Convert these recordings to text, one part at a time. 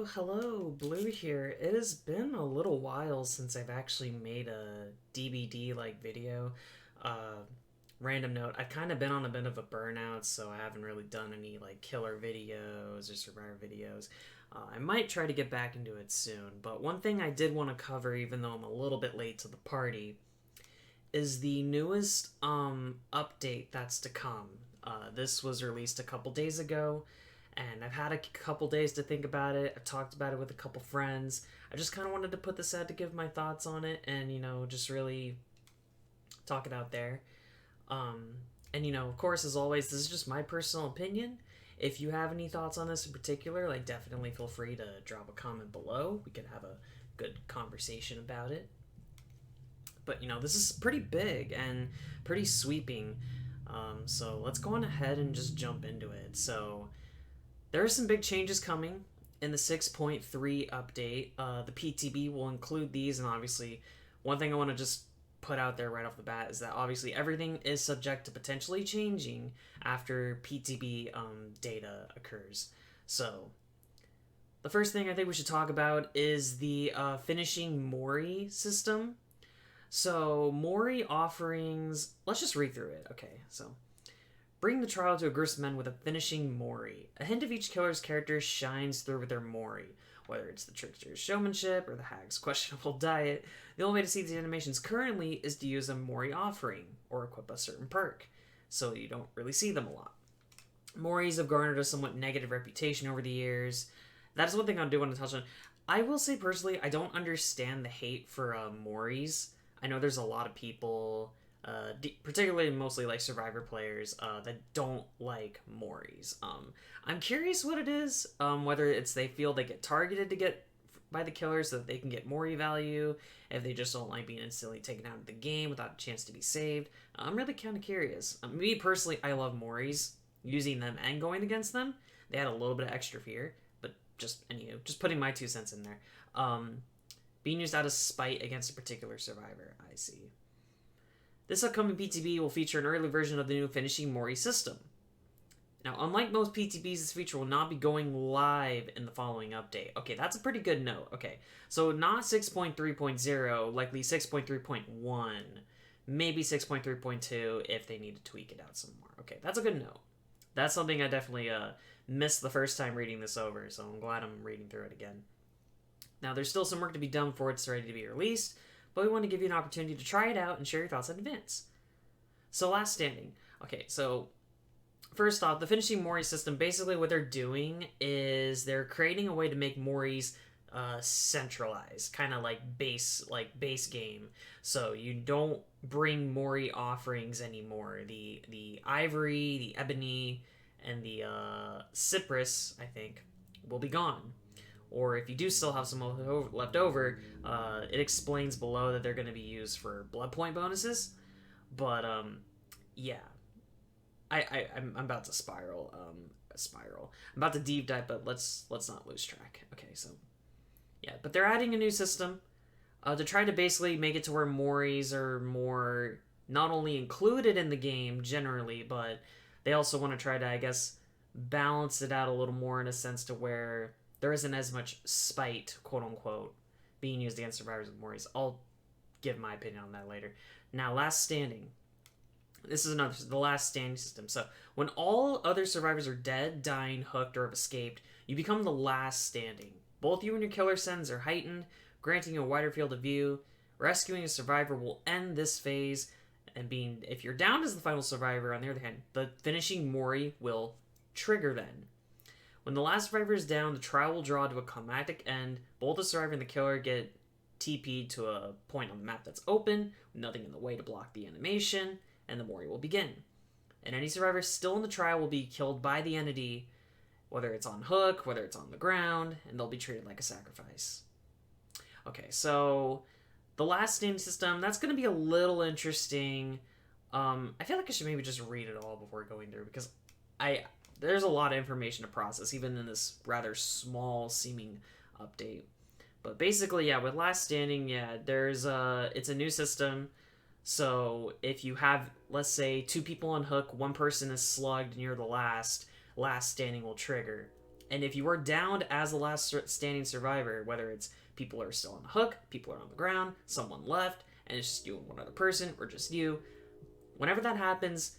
Hello, Blue here. It has been a little while since I've actually made a DBD like video. Uh, Random note, I've kind of been on a bit of a burnout, so I haven't really done any like killer videos or survivor videos. I might try to get back into it soon, but one thing I did want to cover, even though I'm a little bit late to the party, is the newest update that's to come. This was released a couple days ago, and I've had a couple days to think about it. I've talked about it with a couple friends. I just kind of wanted to put this out to give my thoughts on it and, just really talk it out there. Um, and, of course, as always, this is just my personal opinion. If you have any thoughts on this in particular, like, definitely feel free to drop a comment below. We can have a good conversation about it. But, this is pretty big and pretty sweeping. So let's go on ahead and just jump into it. So there are some big changes coming in the 6.3 update. The PTB will include these, and obviously, one thing I want to just put out there right off the bat is that obviously everything is subject to potentially changing after PTB data occurs. So the first thing I think we should talk about is the finishing Mori system. So, Mori offerings. Let's just read through it. Okay, so. Bring the trial to a group of men with a finishing Mori. A hint of each killer's character shines through with their Mori. Whether it's the trickster's showmanship or the hag's questionable diet, the only way to see these animations currently is to use a Mori offering or equip a certain perk, so you don't really see them a lot. Moris have garnered a somewhat negative reputation over the years. That is one thing I do want to touch on. I will say personally, I don't understand the hate for Moris. I know there's a lot of people, particularly mostly like Survivor players, that don't like Moris. I'm curious what it is, whether it's they feel they get targeted to get by the killer so that they can get Mori value, if they just don't like being instantly taken out of the game without a chance to be saved. I'm really kind of curious. Me personally, I love Moris. Using them and going against them, they had a little bit of extra fear, but just putting my 2 cents in there. Being used out of spite against a particular survivor, I see. This upcoming PTB will feature an early version of the new finishing Mori system. Now, unlike most PTBs, this feature will not be going live in the following update. Okay, that's a pretty good note. Okay, so not 6.3.0, likely 6.3.1, maybe 6.3.2 if they need to tweak it out some more. Okay, that's a good note. That's something I definitely missed the first time reading this over, so I'm glad I'm reading through it again. Now, there's still some work to be done before it's ready to be released, but we want to give you an opportunity to try it out and share your thoughts in advance. So, last standing. Okay, so first off, the finishing Mori system, basically what they're doing is they're creating a way to make Moris centralized, kind of like base game. So you don't bring Mori offerings anymore. The ivory, the ebony, and the cypress, I think, will be gone. Or if you do still have some left over, it explains below that they're going to be used for blood point bonuses. But yeah, I'm about to spiral. I'm about to deep dive, but let's not lose track. Okay, so yeah, but they're adding a new system to try to basically make it to where Moris are more not only included in the game generally, but they also want to try to, I guess, balance it out a little more in a sense to where there isn't as much spite, quote unquote, being used against survivors with Moris. I'll give my opinion on that later. Now, last standing. This is the last standing system. So, when all other survivors are dead, dying, hooked, or have escaped, you become the last standing. Both you and your killer sends are heightened, granting you a wider field of view. Rescuing a survivor will end this phase, and if you're down as the final survivor, on the other hand, the finishing Mori will trigger then. When the last survivor is down, the trial will draw to a climactic end. Both the survivor and the killer get TP'd to a point on the map that's open, with nothing in the way to block the animation, and the Mori will begin. And any survivor still in the trial will be killed by the entity, whether it's on hook, whether it's on the ground, and they'll be treated like a sacrifice. Okay, so the last standing system, that's going to be a little interesting. I feel like I should maybe just read it all before going through, because there's a lot of information to process, even in this rather small seeming update. But basically, yeah, with last standing, yeah, it's a new system. So if you have, let's say, 2 people on hook, one person is slugged, and you're the last standing will trigger. And if you are downed as the last standing survivor, whether it's people are still on the hook, people are on the ground, someone left, and it's just you and one other person, or just you, whenever that happens,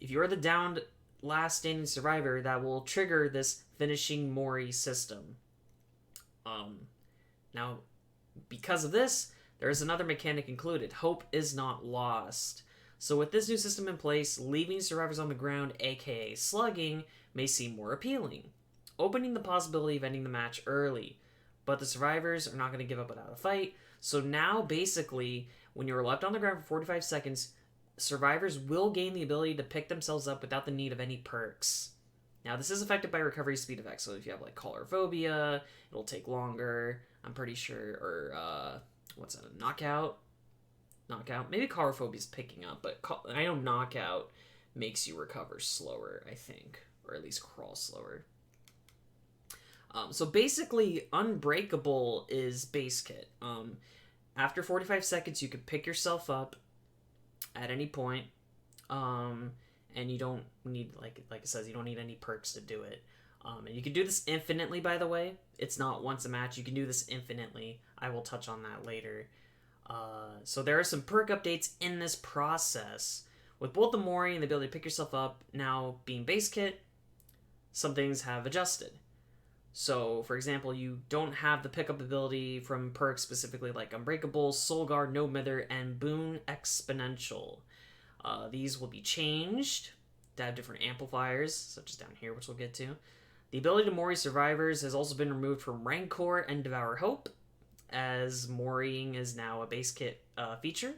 if you're the downed last standing survivor, that will trigger this finishing Mori system. Now, because of this, there is another mechanic included. Hope is not lost. So with this new system in place, leaving survivors on the ground, aka slugging, may seem more appealing, opening the possibility of ending the match early. But the survivors are not going to give up without a fight. So now, basically, when you're left on the ground for 45 seconds, survivors will gain the ability to pick themselves up without the need of any perks. Now, this is affected by recovery speed effects. So if you have, like, colorophobia, it'll take longer, I'm pretty sure. Or, what's that, a knockout? Maybe colorophobia is picking up, but I know knockout makes you recover slower, I think. Or at least crawl slower. So basically, Unbreakable is base kit. After 45 seconds, you can pick yourself up at any point. And you don't need, like it says, you don't need any perks to do it. And you can do this infinitely, by the way. It's not once a match. You can do this infinitely. I will touch on that later. So there are some perk updates in this process. With both the Mori and the ability to pick yourself up now being base kit, some things have adjusted. So, for example, you don't have the pickup ability from perks specifically like Unbreakable, Soul Guard, No Mither, and Boon Exponential. These will be changed to have different amplifiers, such as down here, which we'll get to. The ability to Mori survivors has also been removed from Rancor and Devour Hope, as Moriing is now a base kit feature.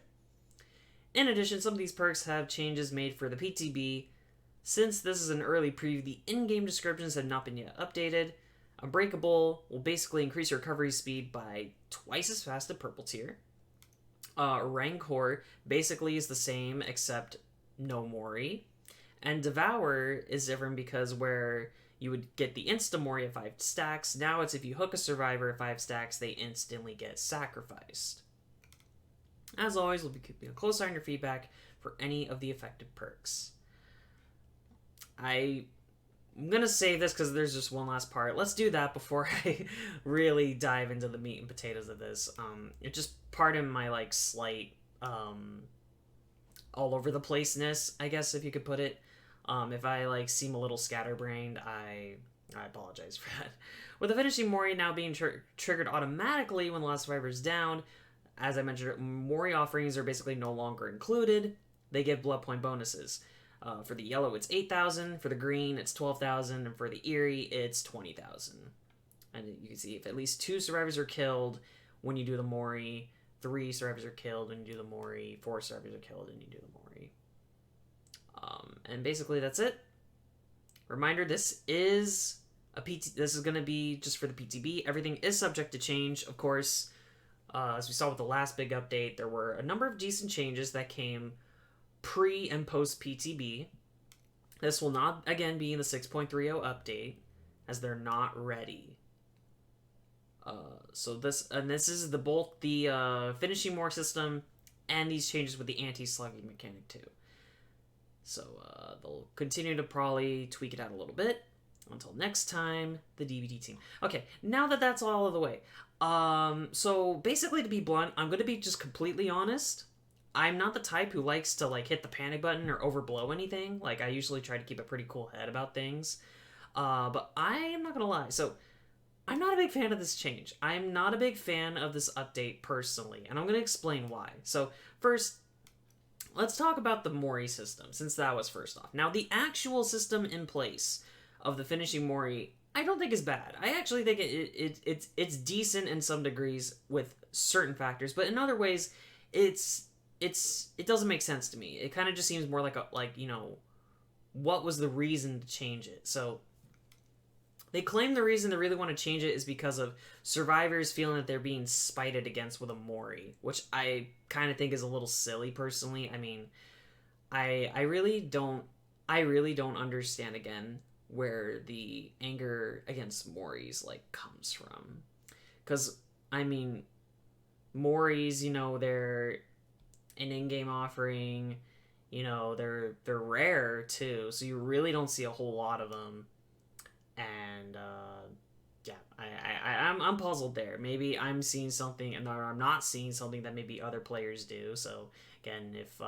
In addition, some of these perks have changes made for the PTB. Since this is an early preview, the in-game descriptions have not been yet updated. Unbreakable will basically increase your recovery speed by twice as fast as purple tier. Rancor basically is the same, except no Mori. And Devour is different because where you would get the insta-Mori at 5 stacks, now it's if you hook a survivor at 5 stacks, they instantly get sacrificed. As always, we'll be keeping a close eye on your feedback for any of the affected perks. I'm going to save this because there's just one last part. Let's do that before I really dive into the meat and potatoes of this. It just pardon my, like, slight all over the place-ness, I guess, if you could put it. If I, like, seem a little scatterbrained, I apologize for that. With the finishing Mori now being triggered automatically when the last survivor is down, as I mentioned, Mori offerings are basically no longer included. They give blood point bonuses. For the yellow, it's 8,000. For the green, it's 12,000. And for the Eerie, it's 20,000. And you can see if at least 2 survivors are killed when you do the Mori, 3 survivors are killed when you do the Mori, 4 survivors are killed when you do the Mori. And basically, that's it. Reminder, this is this is going to be just for the PTB. Everything is subject to change, of course. As we saw with the last big update, there were a number of decent changes that came pre and post PTB. This will not again be in the 6.30 update, as they're not ready. So this is both the finishing Mori system and these changes with the anti-slugging mechanic too. So they'll continue to probably tweak it out a little bit until next time. The DBD team. Okay, now that that's all of the way. So basically, to be blunt, I'm going to be just completely honest. I'm not the type who likes to, like, hit the panic button or overblow anything. Like, I usually try to keep a pretty cool head about things. But I am not gonna lie. So, I'm not a big fan of this change. I'm not a big fan of this update personally, and I'm gonna explain why. So, first, let's talk about the Mori system, since that was first off. Now, the actual system in place of the finishing Mori, I don't think is bad. I actually think it's decent in some degrees with certain factors, but in other ways, it doesn't make sense to me. It kind of just seems more like what was the reason to change it? So they claim the reason they really want to change it is because of survivors feeling that they're being spited against with a Mori, which I kind of think is a little silly personally. I mean, I really don't understand again where the anger against Moris like comes from. Cuz I mean, Moris, they're an in-game offering, they're rare too, so you really don't see a whole lot of them. And yeah, I'm puzzled there. Maybe I'm seeing something, and or I'm not seeing something that maybe other players do. So again, if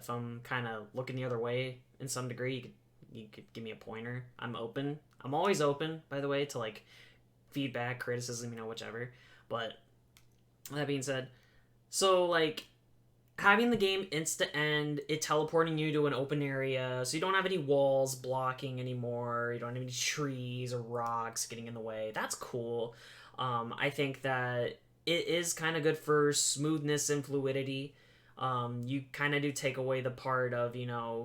I'm kind of looking the other way in some degree, you could give me a pointer. I'm open. I'm always open, by the way, to like feedback, criticism, whichever. But that being said, so like having the game insta end, it teleporting you to an open area, so you don't have any walls blocking anymore. You don't have any trees or rocks getting in the way. That's cool. I think that it is kind of good for smoothness and fluidity. You kind of do take away the part of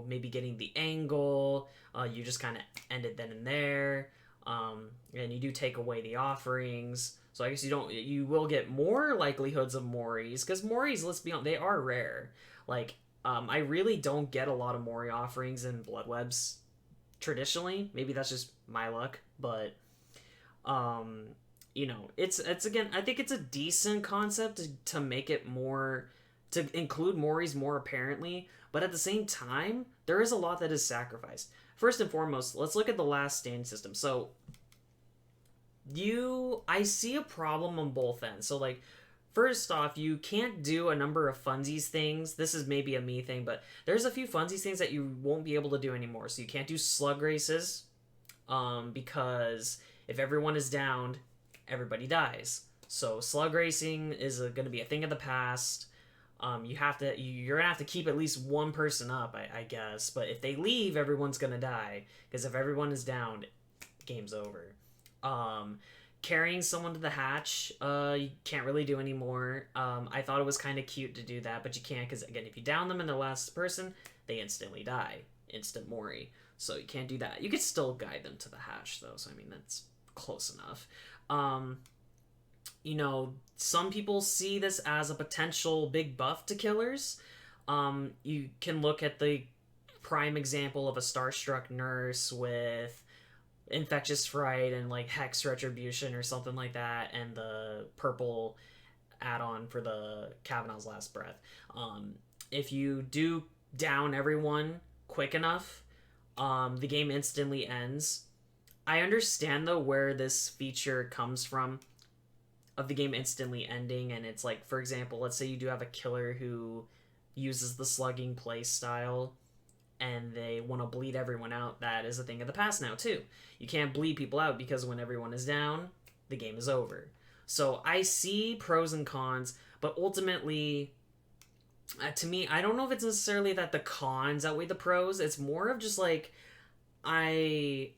maybe getting the angle. You just kind of end it then and there, and you do take away the offerings. So I guess you will get more likelihoods of Moris, because Moris, let's be honest, they are rare. Like, I really don't get a lot of Mori offerings in Bloodwebs traditionally. Maybe that's just my luck, but it's again, I think it's a decent concept to make it more, to include Moris more apparently, but at the same time, there is a lot that is sacrificed. First and foremost, let's look at the last stand system. So I see a problem on both ends. So like, first off, you can't do a number of funsies things. This is maybe a me thing, but there's a few funsies things that you won't be able to do anymore. So you can't do slug races, because if everyone is downed, everybody dies. So slug racing is going to be a thing of the past. You're gonna have to keep at least one person up, I guess. But if they leave, everyone's gonna die, because if everyone is downed, game's over. Carrying someone to the hatch, you can't really do anymore. I thought it was kind of cute to do that, but you can't, because again, if you down them and they're the last person, they instantly die. Instant Mori. So you can't do that. You could still guide them to the hatch, though, so I mean, that's close enough. Some people see this as a potential big buff to killers. You can look at the prime example of a Starstruck nurse with Infectious Fright and like Hex Retribution or something like that, and the purple add-on for the Kavanaugh's Last Breath. If you do down everyone quick enough, the game instantly ends. I understand though where this feature comes from, of the game instantly ending, and it's like, for example, let's say you do have a killer who uses the slugging play style and they want to bleed everyone out. That is a thing of the past now too. You can't bleed people out, because when everyone is down, the game is over. So I see pros and cons, but ultimately, to me, I don't know if it's necessarily that the cons outweigh the pros. It's more of just like, I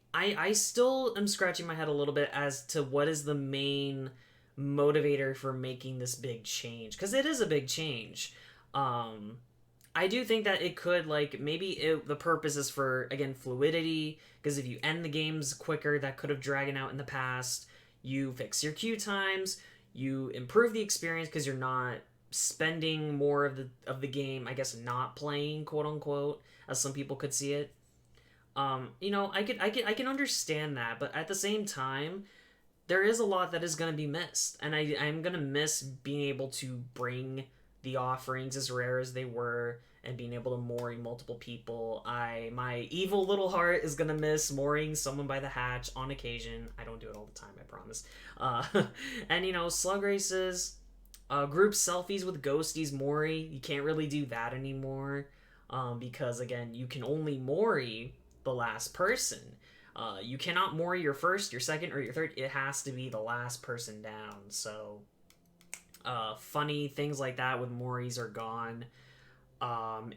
still am scratching my head a little bit as to what is the main motivator for making this big change, because it is a big change. I do think that it could, like, maybe the purpose is for, again, fluidity, because if you end the games quicker, that could have dragged out in the past. You fix your queue times, you improve the experience because you're not spending more of the game, I guess, not playing, quote unquote, as some people could see it. I can understand that, but at the same time, there is a lot that is going to be missed, and I'm going to miss being able to bring the offerings as rare as they were, and being able to Mori multiple people. My evil little heart is going to miss Moriing someone by the hatch on occasion. I don't do it all the time, I promise. And slug races, group selfies with ghosties Mori, you can't really do that anymore, because again, you can only Mori the last person. You cannot Mori your first, your second, or your third. It has to be the last person down. So, funny things like that with Moris are gone.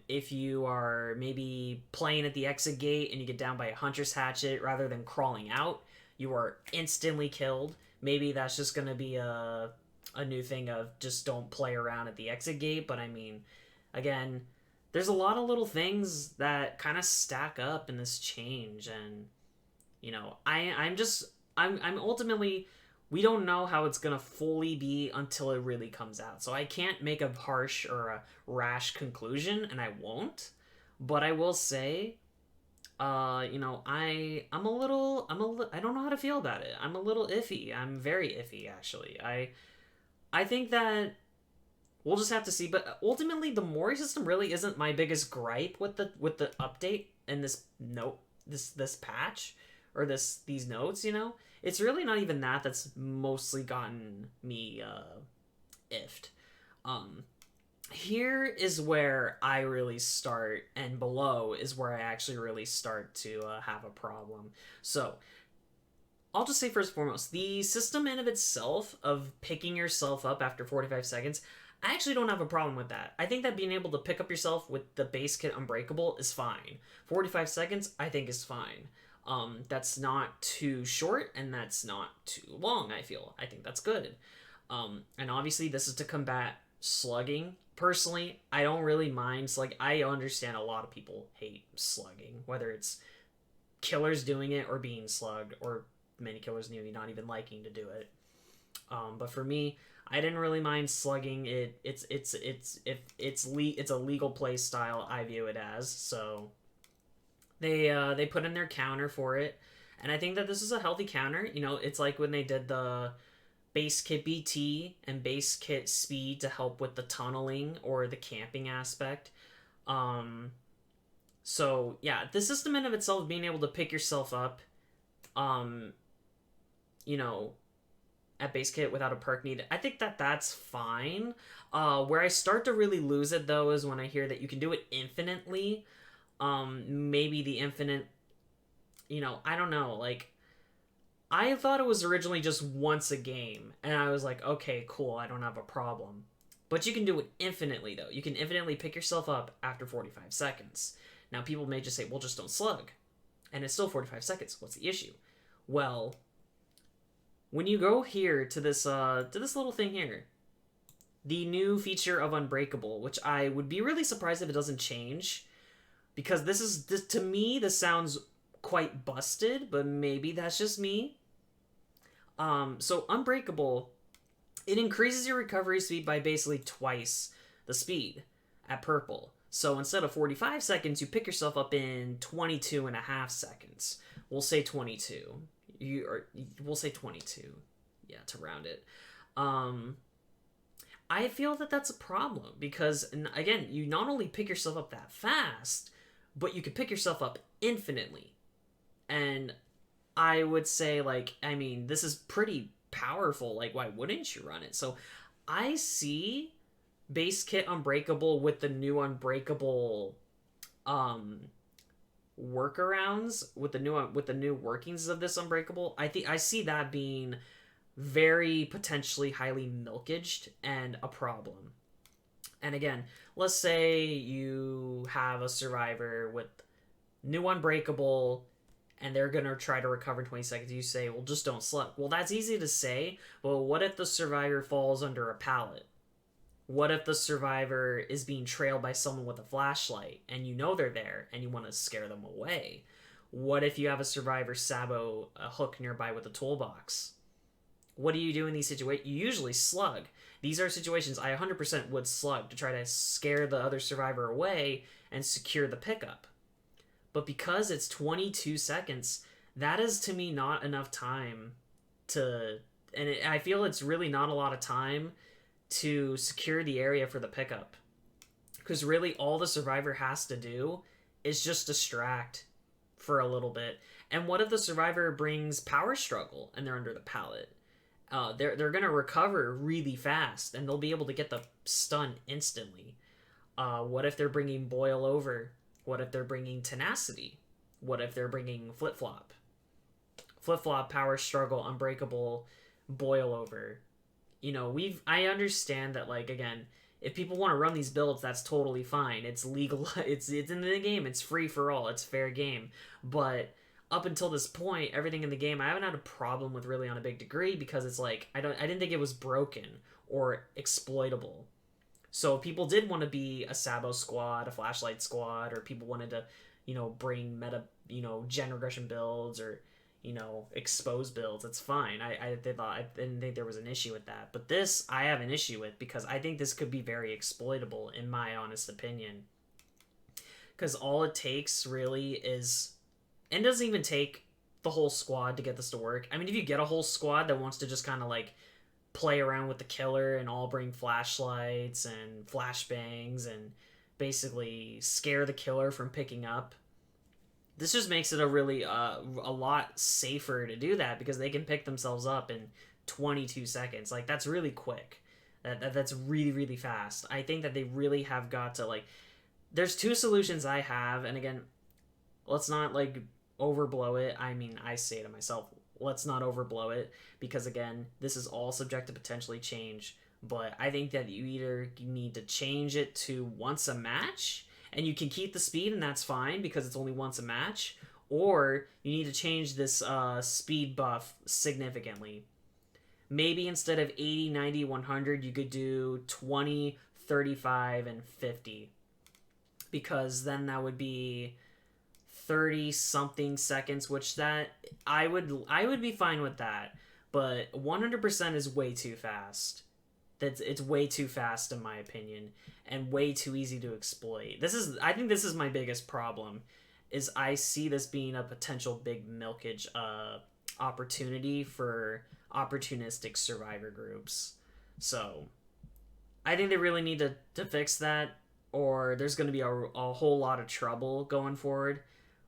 If you are maybe playing at the exit gate and you get down by a Hunter's Hatchet rather than crawling out, you are instantly killed. Maybe that's just going to be a new thing of just don't play around at the exit gate. But I mean, again, there's a lot of little things that kind of stack up in this change, and I'm ultimately, we don't know how it's gonna fully be until it really comes out. So I can't make a harsh or a rash conclusion, and I won't. But I will say, I'm a little, I don't know how to feel about it. I'm a little iffy. I'm very iffy, actually. I think that we'll just have to see. But ultimately, the Mori system really isn't my biggest gripe with the update and this patch. or these notes, you know? It's really not even that's mostly gotten me iffed. Um, Here is where I really start, and below is where I actually really start to have a problem. So, I'll just say first and foremost, the system in of itself of picking yourself up after 45 seconds, I actually don't have a problem with that. I think that being able to pick up yourself with the base kit Unbreakable is fine. 45 seconds, I think, is fine. That's not too short, and that's not too long, I feel. I think that's good. And obviously, this is to combat slugging. Personally, I don't really mind slug. I understand a lot of people hate slugging, whether it's killers doing it or being slugged, or many killers not even liking to do it. But for me, I didn't really mind slugging it. It's a legal play style. I view it as. So they put in their counter for it, and I think that this is a healthy counter. You know, it's like when they did the base kit BT and base kit speed to help with the tunneling or the camping aspect. So yeah, the system in of itself, being able to pick yourself up, you know, at base kit without a perk need, I think that that's fine. Where I start to really lose it though is when I hear that you can do it infinitely. Maybe the infinite, you know, I don't know, like, I thought it was originally just once a game, and I was like, okay, cool, I don't have a problem. But you can do it infinitely, though. You can infinitely pick yourself up after 45 seconds. Now, people may just say, well, just don't slug. And it's still 45 seconds. What's the issue? Well, when you go here to this little thing here, the new feature of Unbreakable, which I would be really surprised if it doesn't change, because this to me, this sounds quite busted, but maybe that's just me. So Unbreakable, it increases your recovery speed by basically twice the speed at purple. So instead of 45 seconds, you pick yourself up in 22 and a half seconds. We'll say 22. We'll say 22. Yeah, to round it. I feel that that's a problem because, again, you not only pick yourself up that fast, but you can pick yourself up infinitely. And I would say, like, I mean, this is pretty powerful. Like, why wouldn't you run it? So I see base kit Unbreakable with the new Unbreakable workarounds, with the new workings of this Unbreakable. I see that being very potentially highly milkaged and a problem. And again, let's say you have a survivor with new Unbreakable and they're going to try to recover in 20 seconds. You say, well, just don't slug. Well, that's easy to say, but what if the survivor falls under a pallet? What if the survivor is being trailed by someone with a flashlight and you know they're there and you want to scare them away? What if you have a survivor sabo a hook nearby with a toolbox? What do you do in these situations? You usually slug. These are situations I 100% would slug to try to scare the other survivor away and secure the pickup. But because it's 22 seconds, that is to me not enough time to... And I feel it's really not a lot of time to secure the area for the pickup. Because really all the survivor has to do is just distract for a little bit. And what if the survivor brings power struggle and they're under the pallet? They're going to recover really fast and they'll be able to get the stun instantly. What if they're bringing boil over? What if they're bringing tenacity? What if they're bringing flip-flop? Flip-flop, power struggle, Unbreakable, boil over. You know, I understand that, like, again, if people want to run these builds, that's totally fine. It's legal. It's in the game. It's free for all. It's fair game. But up until this point, everything in the game, I haven't had a problem with really on a big degree because it's like I didn't think it was broken or exploitable. So if people did want to be a Sabo squad, a flashlight squad, or people wanted to, you know, bring meta, you know, gen regression builds or, you know, expose builds, it's fine. I didn't think there was an issue with that. But this, I have an issue with because I think this could be very exploitable, in my honest opinion. Because all it takes really is, and it doesn't even take the whole squad to get this to work. I mean, if you get a whole squad that wants to just kind of like play around with the killer and all bring flashlights and flashbangs and basically scare the killer from picking up, This just makes it a really a lot safer to do that because they can pick themselves up in 22 seconds. Like that's really quick. That's really really fast. I think that they really have got to like. There's two solutions I have, and again, let's not like overblow it. I mean, I say to myself, let's not overblow it because again, this is all subject to potentially change. But I think that you need to change it to once a match, and you can keep the speed, and that's fine because it's only once a match. Or you need to change this speed buff significantly. Maybe instead of 80, 90, 100, you could do 20, 35, and 50. Because then that would be 30 something seconds, which that I would be fine with that. But 100% is way too fast. It's way too fast in my opinion, and way too easy to exploit. I think this is my biggest problem, is I see this being a potential big milkage opportunity for opportunistic survivor groups. So I think they really need to fix that, or there's going to be a whole lot of trouble going forward.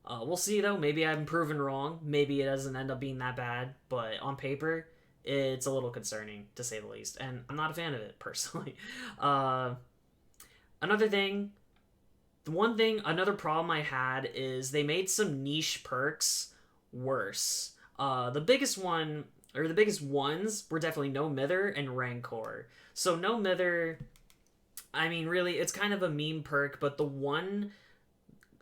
We'll see though. Maybe I'm proven wrong. Maybe it doesn't end up being that bad, but on paper it's a little concerning to say the least, and I'm not a fan of it personally. Another thing, another problem I had is they made some niche perks worse. The biggest one, or the biggest ones, were definitely No Mither and Rancor. So No Mither, I mean, really, it's kind of a meme perk, but the one,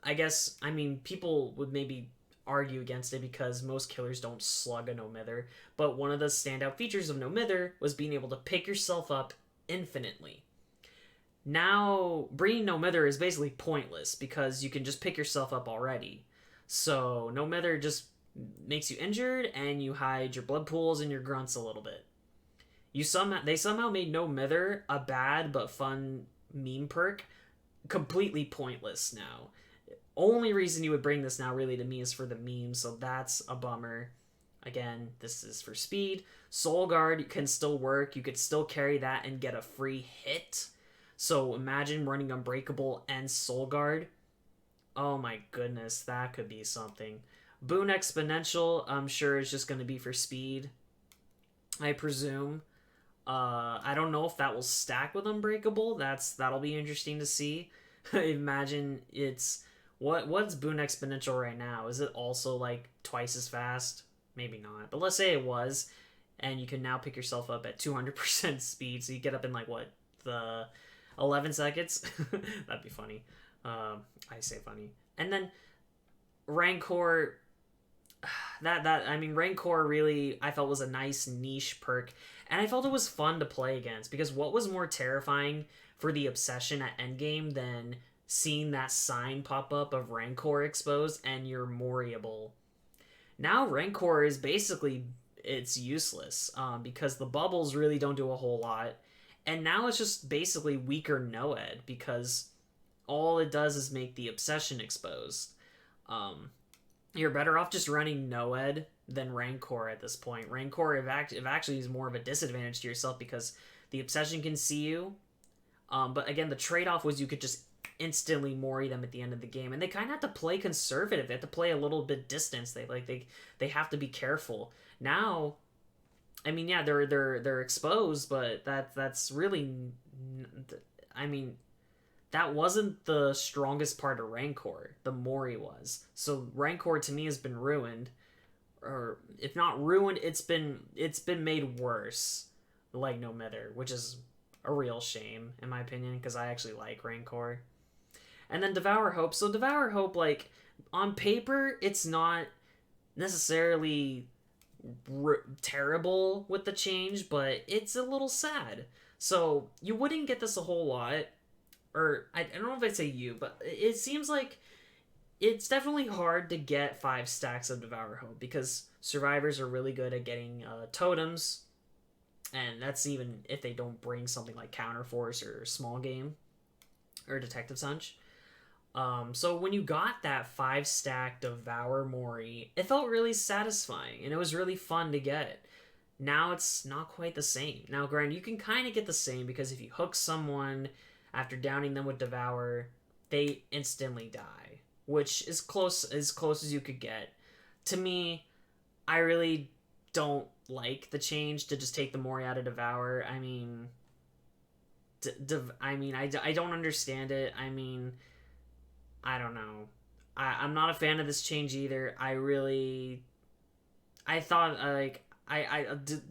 I guess, I mean, people would maybe argue against it because most killers don't slug a No Mither, but one of the standout features of No Mither was being able to pick yourself up infinitely. Now, bringing No Mither is basically pointless because you can just pick yourself up already. So, No Mither just makes you injured and you hide your blood pools and your grunts a little bit. They somehow made No Mither a bad but fun meme perk completely pointless now. Only reason you would bring this now really to me is for the memes, so that's a bummer. Again, this is for speed. Soul Guard can still work. You could still carry that and get a free hit. So imagine running Unbreakable and Soul Guard. Oh my goodness, that could be something. Boon Exponential, I'm sure is just going to be for speed, I presume. I don't know if that will stack with Unbreakable. That'll be interesting to see. Imagine it's... What's Boon Exponential right now? Is it also like twice as fast? Maybe not. But let's say it was, and you can now pick yourself up at 200% speed, so you get up in like what, the 11 seconds? That'd be funny. I say funny. And then Rancor, Rancor really I felt was a nice niche perk, and I felt it was fun to play against because what was more terrifying for the obsession at endgame than seeing that sign pop up of Rancor exposed and you're Moriable. Now Rancor is basically, it's useless because the bubbles really don't do a whole lot, and now it's just basically weaker Noed because all it does is make the obsession exposed. You're better off just running Noed than Rancor at this point. Rancor actually is more of a disadvantage to yourself because the obsession can see you, but again the trade-off was you could just instantly Mori them at the end of the game, and they kind of have to play conservative. They have to play a little bit distance. They have to be careful. Now, I mean, yeah, they're exposed, but that's really, I mean, that wasn't the strongest part of Rancor. The Mori was. So Rancor to me has been ruined, or if not ruined, it's been made worse, like No Mither, which is a real shame in my opinion because I actually like Rancor. And then Devour Hope. So Devour Hope, like, on paper, it's not necessarily terrible with the change, but it's a little sad. So you wouldn't get this a whole lot, or I don't know if I'd say you, but it seems like it's definitely hard to get 5 stacks of Devour Hope because survivors are really good at getting totems, and that's even if they don't bring something like Counterforce or Small Game or Detective's Hunch. So when you got that 5 stack Devour Mori, it felt really satisfying and it was really fun to get. Now it's not quite the same. Now, granted, you can kind of get the same because if you hook someone after downing them with Devour, they instantly die. which is close as you could get. To me, I really don't like the change to just take the Mori out of Devour. I mean, I don't understand it. I mean, I don't know. I'm not a fan of this change either. I thought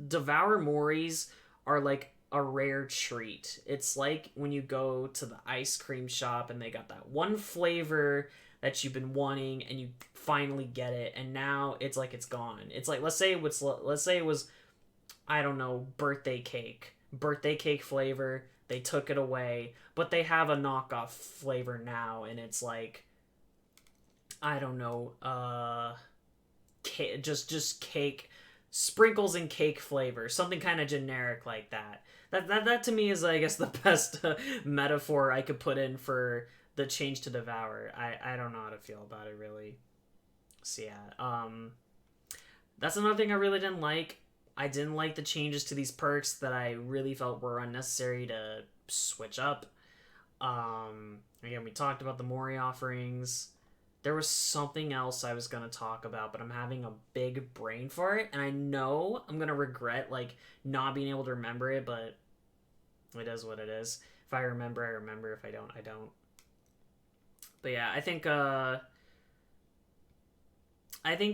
Devour Moris are like a rare treat. It's like when you go to the ice cream shop and they got that one flavor that you've been wanting and you finally get it, and now it's like it's gone. It's like let's say it was, I don't know, birthday cake flavor. They took it away, but they have a knockoff flavor now, and it's like, I don't know, just cake, sprinkles and cake flavor, something kind of generic like that. That to me is, I guess, the best metaphor I could put in for the change to Devour. I don't know how to feel about it, really. So yeah, that's another thing I really didn't like. I didn't like the changes to these perks that I really felt were unnecessary to switch up. Again, we talked about the Mori offerings. There was something else I was going to talk about, but I'm having a big brain for it, and I know I'm going to regret, like, not being able to remember it, but it is what it is. If I remember, I remember. If I don't, I don't. But yeah, I think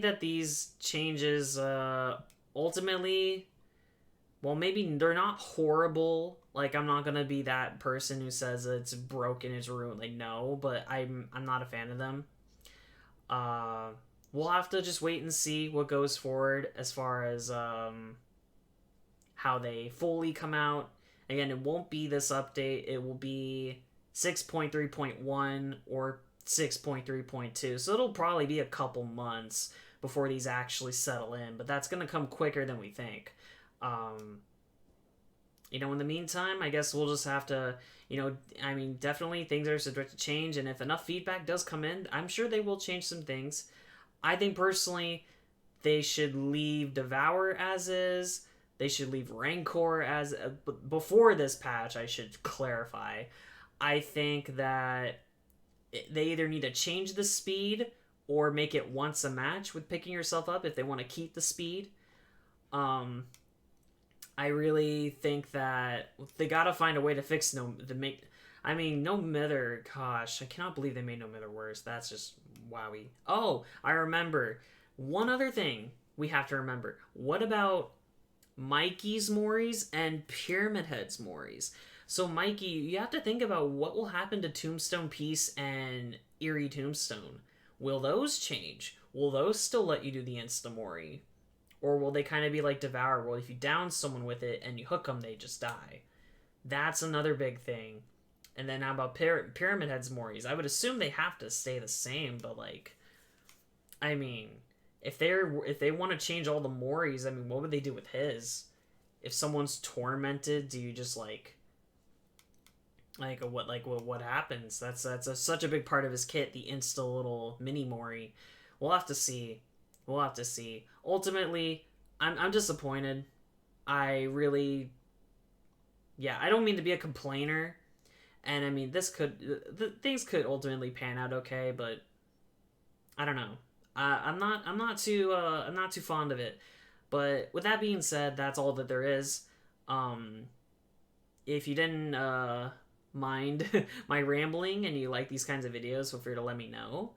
that these changes, ultimately, well, maybe they're not horrible. Like, I'm not gonna be that person who says it's broken, it's ruined. Like, no, but I'm not a fan of them. Uh, we'll have to just wait and see what goes forward as far as how they fully come out. Again, it won't be this update. It will be 6.3.1 or 6.3.2. So it'll probably be a couple months before these actually settle in, but that's going to come quicker than we think. In the meantime, I guess we'll just have to, definitely things are subject to change, and if enough feedback does come in, I'm sure they will change some things. I think personally, they should leave Devour as is. They should leave Rancor as... before this patch, I should clarify. I think that they either need to change the speed or make it once a match with picking yourself up if they want to keep the speed. I really think that they gotta find a way to fix No Mither. Gosh, I cannot believe they made No Mither worse. That's just wowie. Oh, I remember. One other thing we have to remember. What about Mikey's Moris and Pyramid Head's Moris? So Mikey, you have to think about what will happen to Tombstone Peace and Eerie Tombstone. Will those change? Will those still let you do the Insta-Mori? Or will they kind of be like Devour, where if you down someone with it and you hook them, they just die? That's another big thing. And then how about Pyramid Head's Moris? I would assume they have to stay the same, but if they want to change all the Moris, what would they do with his? If someone's tormented, do you just what happens? That's such a big part of his kit, the insta little mini Mori. We'll have to see. Ultimately, I'm disappointed. I don't mean to be a complainer, and things could ultimately pan out okay, but I don't know. I'm not too fond of it. But with that being said, that's all that there is. If you didn't mind my rambling and you like these kinds of videos, feel free to let me know.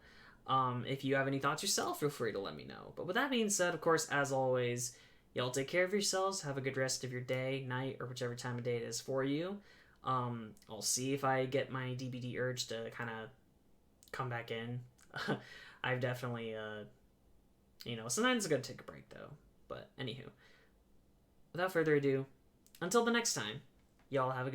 If you have any thoughts yourself, feel free to let me know. But with that being said, of course, as always, y'all take care of yourselves. Have a good rest of your day, night, or whichever time of day it is for you. I'll see if I get my DBD urge to kind of come back in. I've definitely, sometimes it's good to take a break, though. But anywho, without further ado, until the next time, y'all have a good